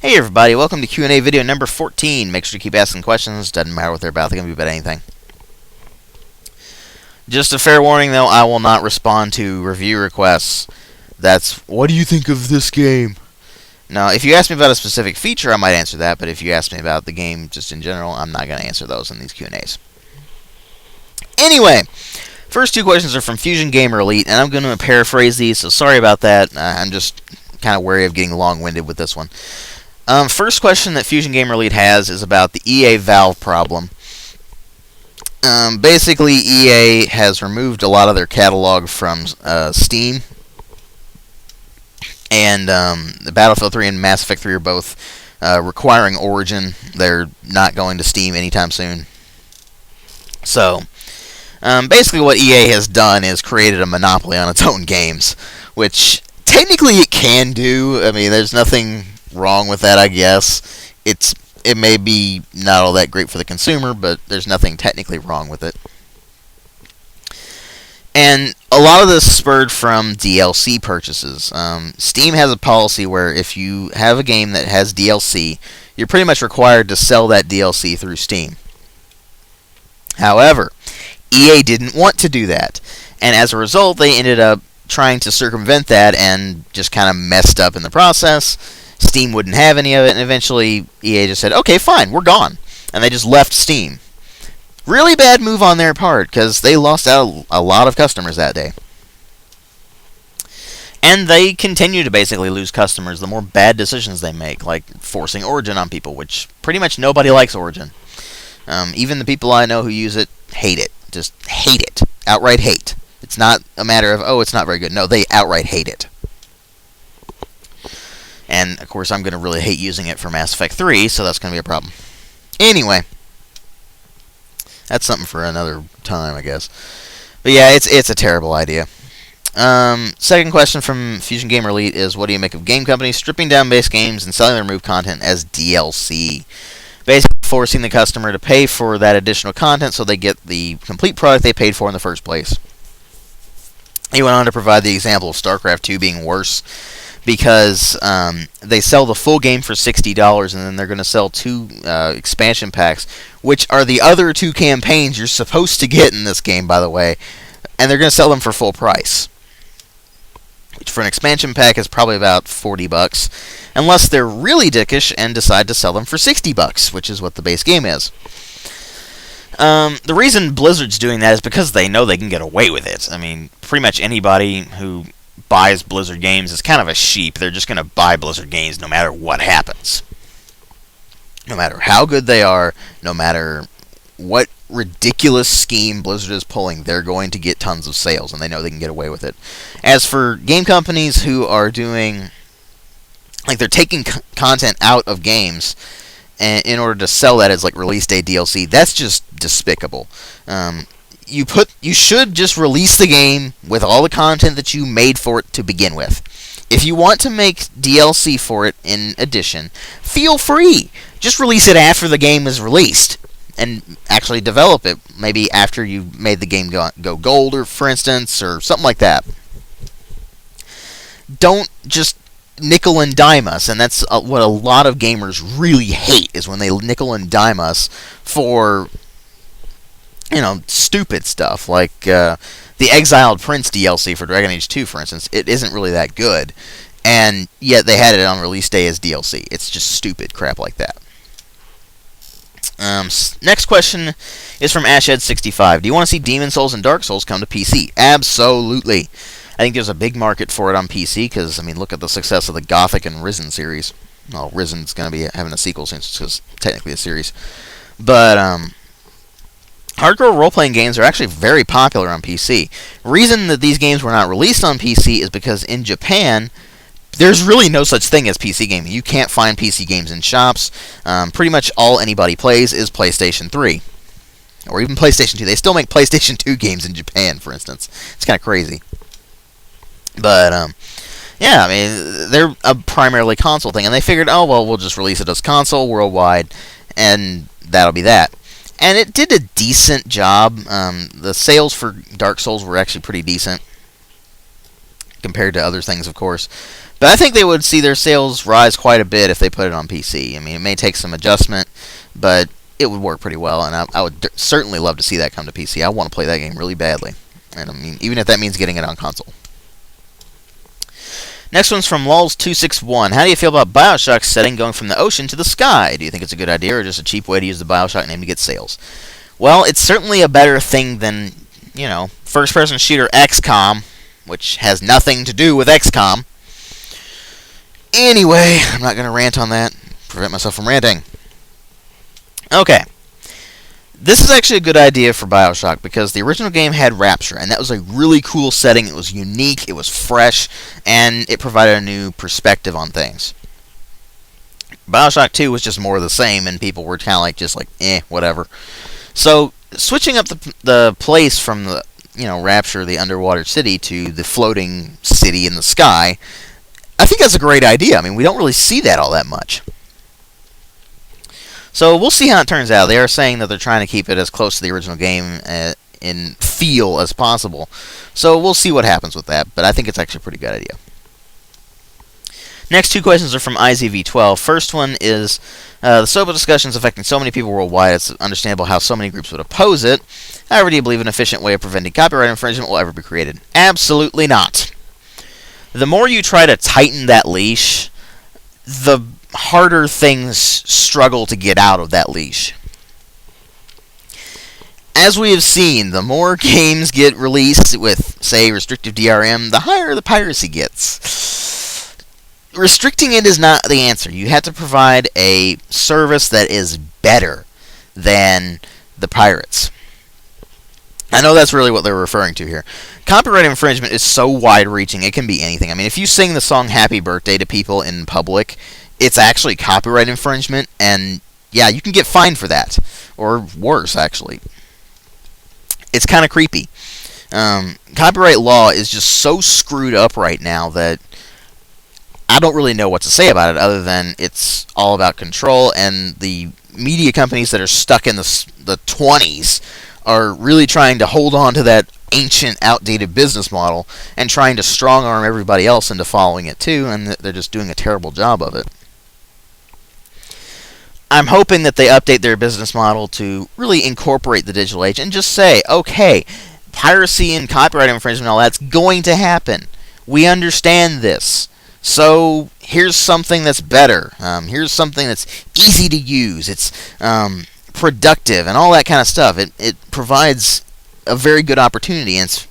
Hey everybody, welcome to Q&A video number 14. Make sure to keep asking questions, doesn't matter what they're about, they can be about anything. Just a fair warning though, I will not respond to review requests. That's, what do you think of this game? Now, if you ask me about a specific feature, I might answer that, but if you ask me about the game just in general, I'm not going to answer those in these Q&As. Anyway, first two questions are from FusionGamerElite, and I'm going to paraphrase these, so sorry about that. I'm just kind of wary of getting long-winded with this one. First question that FusionGamerElite has is about the EA Valve problem. Basically, EA has removed a lot of their catalog from Steam, and the Battlefield 3 and Mass Effect 3 are both requiring Origin. They're not going to Steam anytime soon. So, basically what EA has done is created a monopoly on its own games, which technically it can do. I mean, there's nothing wrong with that, I guess. It may be not all that great for the consumer, but there's nothing technically wrong with it. And a lot of this spurred from DLC purchases. Steam has a policy where if you have a game that has DLC, you're pretty much required to sell that DLC through Steam. However, EA didn't want to do that, and as a result, they ended up trying to circumvent that and just kind of messed up in the process. Steam wouldn't have any of it, and eventually EA just said, okay, fine, we're gone. And they just left Steam. Really bad move on their part, because they lost out a lot of customers that day. And they continue to basically lose customers the more bad decisions they make, like forcing Origin on people, which pretty much nobody likes Origin. Even the people I know who use it hate it. Just hate it. Outright hate. It's not a matter of, oh, it's not very good. No, they outright hate it. And, of course, I'm going to really hate using it for Mass Effect 3, so that's going to be a problem. Anyway, that's something for another time, I guess. But yeah, it's a terrible idea. Second question from FusionGamerElite is, what do you make of game companies stripping down base games and selling their removed content as DLC? Basically forcing the customer to pay for that additional content so they get the complete product they paid for in the first place. He went on to provide the example of StarCraft 2 being worse, because they sell the full game for $60, and then they're going to sell 2 expansion packs, which are the other 2 campaigns you're supposed to get in this game, by the way, and they're going to sell them for full price, which for an expansion pack is probably about $40, unless they're really dickish and decide to sell them for $60, which is what the base game is. The reason Blizzard's doing that is because they know they can get away with it. I mean, pretty much anybody who buys Blizzard games is kind of a sheep. They're just going to buy Blizzard games no matter what happens. No matter how good they are, no matter what ridiculous scheme Blizzard is pulling, they're going to get tons of sales, and they know they can get away with it. As for game companies who are doing, like, they're taking content out of games in order to sell that as, like, release day DLC, that's just despicable. You should just release the game with all the content that you made for it to begin with. If you want to make DLC for it in addition, feel free. Just release it after the game is released, and actually develop it, maybe after you've made the game go gold, or for instance, or something like that. Don't just nickel and dime us, and that's what a lot of gamers really hate, is when they nickel and dime us for, you know, stupid stuff, like the Exiled Prince DLC for Dragon Age 2, for instance. It isn't really that good, and yet they had it on release day as DLC. It's just stupid crap like that. Next question is from Ashhead65. Do you want to see Demon's Souls and Dark Souls come to PC? Absolutely. I think there's a big market for it on PC, because, I mean, look at the success of the Gothic and Risen series. Well, Risen's going to be having a sequel since it's technically a series. But, hardcore role-playing games are actually very popular on PC. Reason that these games were not released on PC is because in Japan, there's really no such thing as PC gaming. You can't find PC games in shops. Pretty much all anybody plays is PlayStation 3. Or even PlayStation 2. They still make PlayStation 2 games in Japan, for instance. It's kind of crazy. But, yeah, I mean, they're a primarily console thing. And they figured, oh, well, we'll just release it as console worldwide, and that'll be that. And it did a decent job. The sales for Dark Souls were actually pretty decent, compared to other things, of course. But I think they would see their sales rise quite a bit if they put it on PC. I mean, it may take some adjustment, but it would work pretty well, and I would certainly love to see that come to PC. I want to play that game really badly, and I mean, even if that means getting it on console. Next one's from Lulz261. How do you feel about Bioshock's setting going from the ocean to the sky? Do you think it's a good idea or just a cheap way to use the Bioshock name to get sales? Well, it's certainly a better thing than, first-person shooter XCOM, which has nothing to do with XCOM. Anyway, I'm not going to rant on that. Prevent myself from ranting. Okay. This is actually a good idea for Bioshock because the original game had Rapture, and that was a really cool setting. It was unique, it was fresh, and it provided a new perspective on things. Bioshock 2 was just more of the same, and people were kind of whatever. So, switching up the place from the, Rapture, the underwater city, to the floating city in the sky, I think that's a great idea. I mean, we don't really see that all that much. So we'll see how it turns out. They are saying that they're trying to keep it as close to the original game in feel as possible. So we'll see what happens with that, but I think it's actually a pretty good idea. Next two questions are from IZV12. First one is, the SOPA discussion is affecting so many people worldwide, it's understandable how so many groups would oppose it. However, do you believe an efficient way of preventing copyright infringement will ever be created? Absolutely not. The more you try to tighten that leash, the harder things struggle to get out of that leash. As we have seen, the more games get released with, say, restrictive DRM, the higher the piracy gets. Restricting it is not the answer. You have to provide a service that is better than the pirates. I know that's really what they're referring to here. Copyright infringement is so wide-reaching, it can be anything. I mean, if you sing the song Happy Birthday to people in public, it's actually copyright infringement, and yeah, you can get fined for that. Or worse, actually. It's kind of creepy. Copyright law is just so screwed up right now that I don't really know what to say about it other than it's all about control, and the media companies that are stuck in the 20s are really trying to hold on to that ancient, outdated business model and trying to strong-arm everybody else into following it too, and they're just doing a terrible job of it. I'm hoping that they update their business model to really incorporate the digital age and just say, okay, piracy and copyright infringement and all that's going to happen. We understand this. So here's something that's better. Here's something that's easy to use. It's productive and all that kind of stuff. It provides a very good opportunity, and it's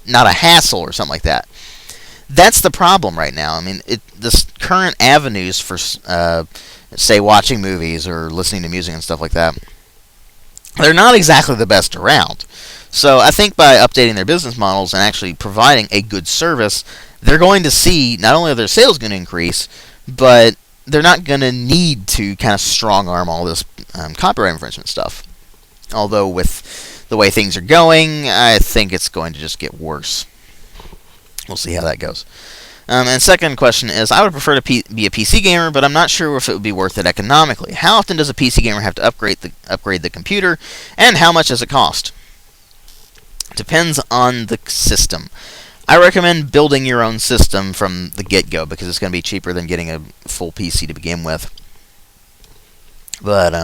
not a hassle or something like that. That's the problem right now. I mean, the current avenues for, say, watching movies or listening to music and stuff like that, they're not exactly the best around. So I think by updating their business models and actually providing a good service, they're going to see not only are their sales going to increase, but they're not going to need to kind of strong-arm all this copyright infringement stuff. Although with the way things are going, I think it's going to just get worse. We'll see how that goes. And second question is, I would prefer to be a PC gamer, but I'm not sure if it would be worth it economically. How often does a PC gamer have to upgrade the computer, and how much does it cost? Depends on the system. I recommend building your own system from the get-go because it's going to be cheaper than getting a full PC to begin with. But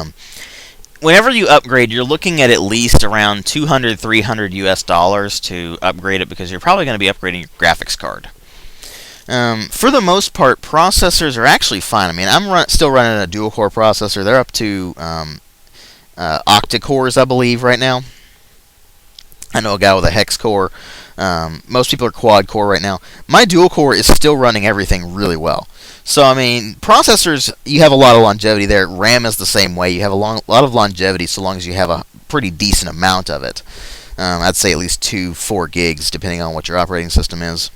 whenever you upgrade, you're looking at least around $200-300 US to upgrade it because you're probably going to be upgrading your graphics card. For the most part, processors are actually fine. I mean, I'm still running a dual-core processor. They're up to octa-cores, I believe, right now. I know a guy with a hex core. Most people are quad-core right now. My dual-core is still running everything really well. So, I mean, processors, you have a lot of longevity there. RAM is the same way. You have a lot of longevity so long as you have a pretty decent amount of it. I'd say at least 2-4 gigs, depending on what your operating system is.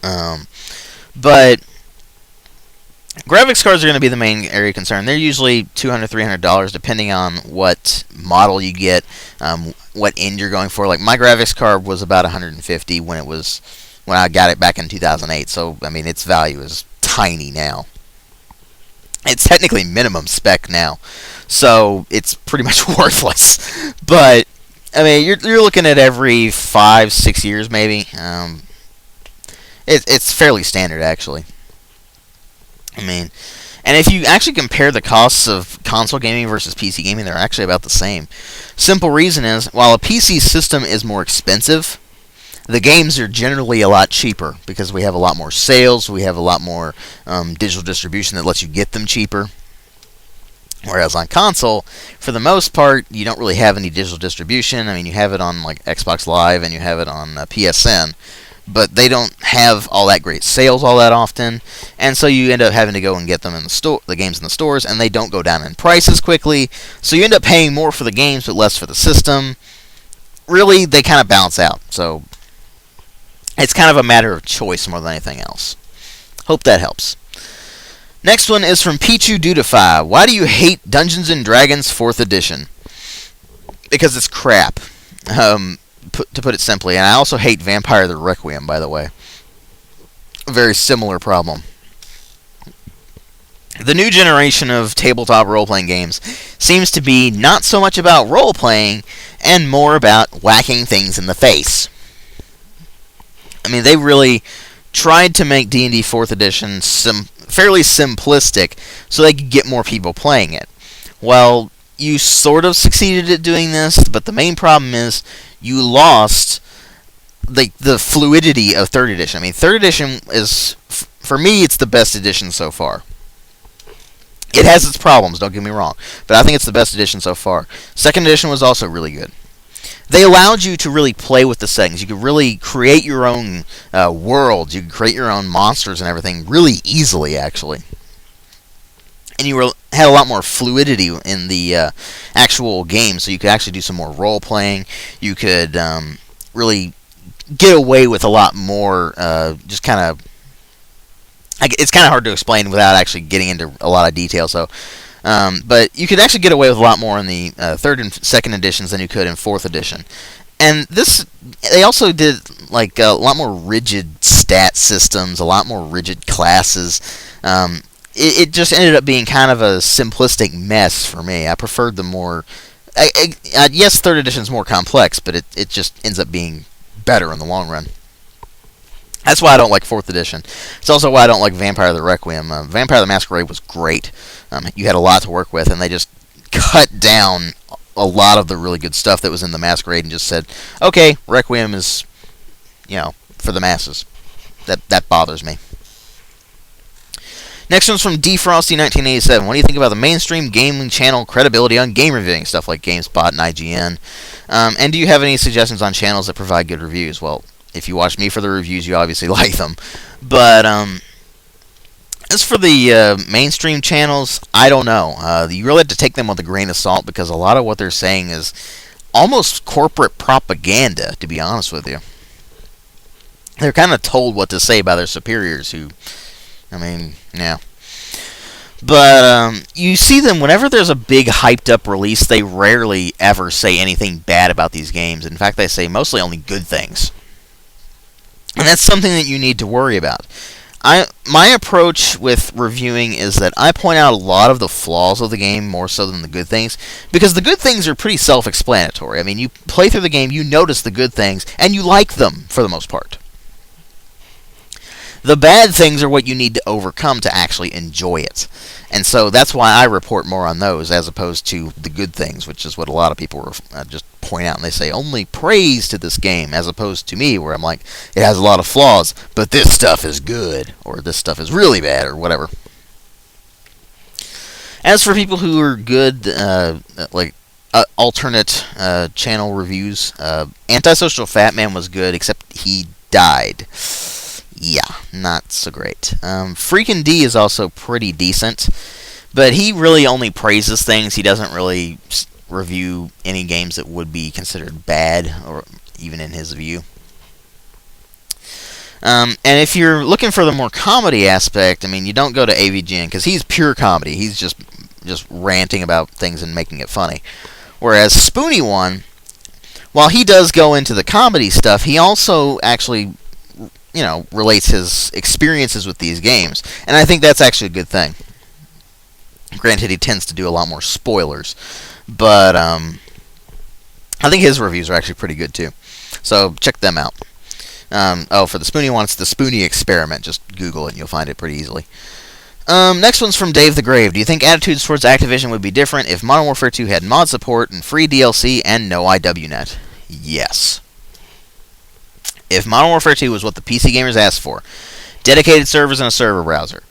But graphics cards are going to be the main area of concern. They're usually $200-300 depending on what model you get, what end you're going for. Like my graphics card was about $150 when I got it back in 2008. So I mean, its value is tiny now. It's technically minimum spec now, so it's pretty much worthless. But I mean, you're looking at every 5-6 years maybe. It's fairly standard, actually. I mean, and if you actually compare the costs of console gaming versus PC gaming, they're actually about the same. Simple reason is, while a PC system is more expensive, the games are generally a lot cheaper because we have a lot more sales, we have a lot more digital distribution that lets you get them cheaper. Whereas on console, for the most part, you don't really have any digital distribution. I mean, you have it on like Xbox Live and you have it on PSN, but they don't have all that great sales all that often, and so you end up having to go and get them in the store, the games in the stores, and they don't go down in prices quickly. So you end up paying more for the games but less for the system. Really, they kind of balance out. So it's kind of a matter of choice more than anything else. Hope that helps. Next one is from Pichu Dudify. Why do you hate Dungeons & Dragons 4th Edition? Because it's crap, to put it simply. And I also hate Vampire the Requiem, by the way. A very similar problem. The new generation of tabletop role-playing games seems to be not so much about role-playing and more about whacking things in the face. I mean, they really tried to make D&D 4th Edition fairly simplistic so they could get more people playing it. Well, you sort of succeeded at doing this, but the main problem is you lost the fluidity of 3rd Edition. I mean, 3rd Edition is, for me, it's the best edition so far. It has its problems, don't get me wrong, but I think it's the best edition so far. 2nd Edition was also really good. They allowed you to really play with the settings. You could really create your own worlds. You could create your own monsters and everything really easily, actually. And you had a lot more fluidity in the actual game, so you could actually do some more role-playing. You could really get away with a lot more, just kind of... It's kind of hard to explain without actually getting into a lot of detail, so... but you could actually get away with a lot more in the 3rd and 2nd editions than you could in 4th edition. And they also did like a lot more rigid stat systems, a lot more rigid classes. It just ended up being kind of a simplistic mess for me. I preferred the more... yes, 3rd edition is more complex, but it just ends up being better in the long run. That's why I don't like 4th edition. It's also why I don't like Vampire the Requiem. Vampire the Masquerade was great. You had a lot to work with, and they just cut down a lot of the really good stuff that was in the Masquerade and just said, okay, Requiem is, for the masses. That bothers me. Next one's from DFrosty1987. What do you think about the mainstream gaming channel credibility on game reviewing, stuff like GameSpot and IGN? And do you have any suggestions on channels that provide good reviews? Well, if you watch me for the reviews, you obviously like them. But as for the mainstream channels, I don't know. You really have to take them with a grain of salt because a lot of what they're saying is almost corporate propaganda, to be honest with you. They're kind of told what to say by their superiors who, yeah. But you see them whenever there's a big hyped up release, they rarely ever say anything bad about these games. In fact, they say mostly only good things. And that's something that you need to worry about. My approach with reviewing is that I point out a lot of the flaws of the game more so than the good things, because the good things are pretty self-explanatory. I mean, you play through the game, you notice the good things, and you like them for the most part. The bad things are what you need to overcome to actually enjoy it. And so that's why I report more on those as opposed to the good things, which is what a lot of people just point out. And they say, only praise to this game, as opposed to me, where I'm like, it has a lot of flaws, but this stuff is good, or this stuff is really bad, or whatever. As for people who are good, alternate channel reviews, Antisocial Fat Man was good, except he died. Yeah, not so great. Frikkin D is also pretty decent, but he really only praises things. He doesn't really review any games that would be considered bad, or even in his view. And if you're looking for the more comedy aspect, you don't go to AVGN, because he's pure comedy. He's just ranting about things and making it funny. Whereas Spoony One, while he does go into the comedy stuff, he also actually relates his experiences with these games. And I think that's actually a good thing. Granted, he tends to do a lot more spoilers. But I think his reviews are actually pretty good, too. So, check them out. For the Spoonie one, it's the Spoonie Experiment. Just Google it and you'll find it pretty easily. Next one's from Dave the Grave. Do you think attitudes towards Activision would be different if Modern Warfare 2 had mod support and free DLC and no IWNet? Yes. If Modern Warfare 2 was what the PC gamers asked for, dedicated servers and a server browser,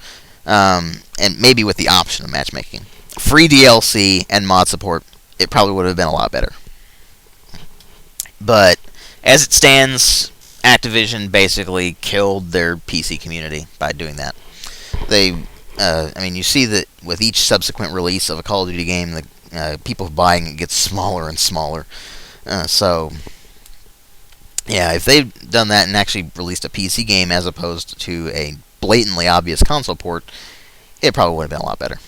and maybe with the option of matchmaking, free DLC and mod support, it probably would have been a lot better. But as it stands, Activision basically killed their PC community by doing that. You see that with each subsequent release of a Call of Duty game, the people buying it gets smaller and smaller. If they'd done that and actually released a PC game as opposed to a blatantly obvious console port, it probably would have been a lot better.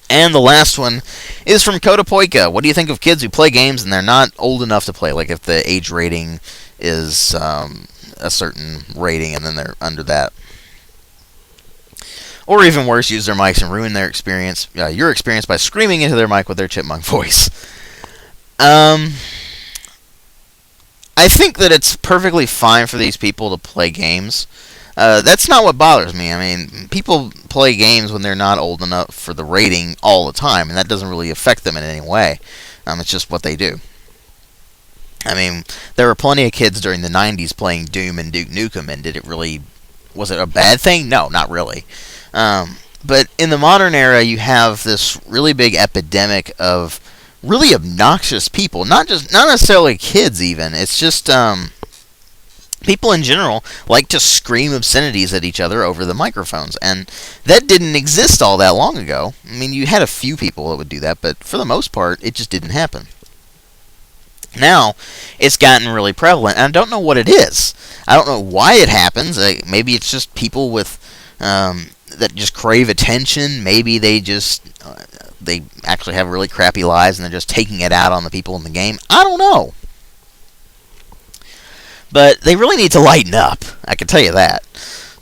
And the last one is from Kotapoika. What do you think of kids who play games and they're not old enough to play? Like if the age rating is a certain rating and then they're under that. Or even worse, use their mics and ruin their experience, your experience by screaming into their mic with their chipmunk voice. I think that it's perfectly fine for these people to play games. That's not what bothers me. I mean, people play games when they're not old enough for the rating all the time, and that doesn't really affect them in any way. It's just what they do. I mean, there were plenty of kids during the 90s playing Doom and Duke Nukem, and was it a bad thing? No, not really. But in the modern era, you have this really big epidemic of really obnoxious people. Not necessarily kids even. It's just people in general like to scream obscenities at each other over the microphones, and that didn't exist all that long ago. I mean, you had a few people that would do that, but for the most part, it just didn't happen. Now, it's gotten really prevalent, and I don't know what it is. I don't know why it happens. Maybe it's just people with that just crave attention. Maybe they actually have really crappy lives and they're just taking it out on the people in the game. I don't know. But they really need to lighten up. I can tell you that.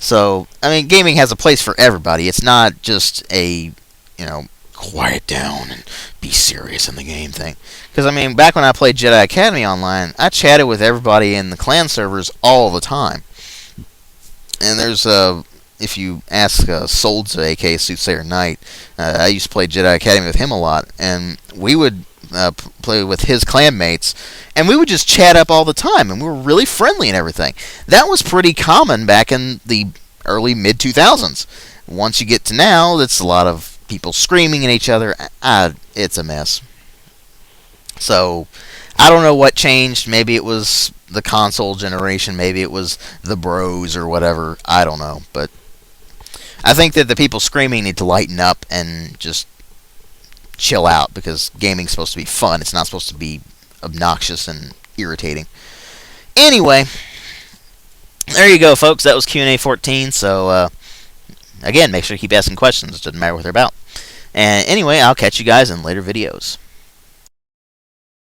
So, I mean, gaming has a place for everybody. It's not just a, quiet down and be serious in the game thing. Because, I mean, back when I played Jedi Academy online, I chatted with everybody in the clan servers all the time. And there's if you ask Soulstorm, aka Soothsayer Knight, I used to play Jedi Academy with him a lot, and we would play with his clanmates, and we would just chat up all the time, and we were really friendly and everything. That was pretty common back in the early mid-2000s. Once you get to now, it's a lot of people screaming at each other. It's a mess. So, I don't know what changed. Maybe it was the console generation, maybe it was the bros or whatever. I don't know, but I think that the people screaming need to lighten up and just chill out, because gaming's supposed to be fun. It's not supposed to be obnoxious and irritating. Anyway, there you go, folks. That was Q&A 14. So, again, make sure to keep asking questions. It doesn't matter what they're about. And anyway, I'll catch you guys in later videos.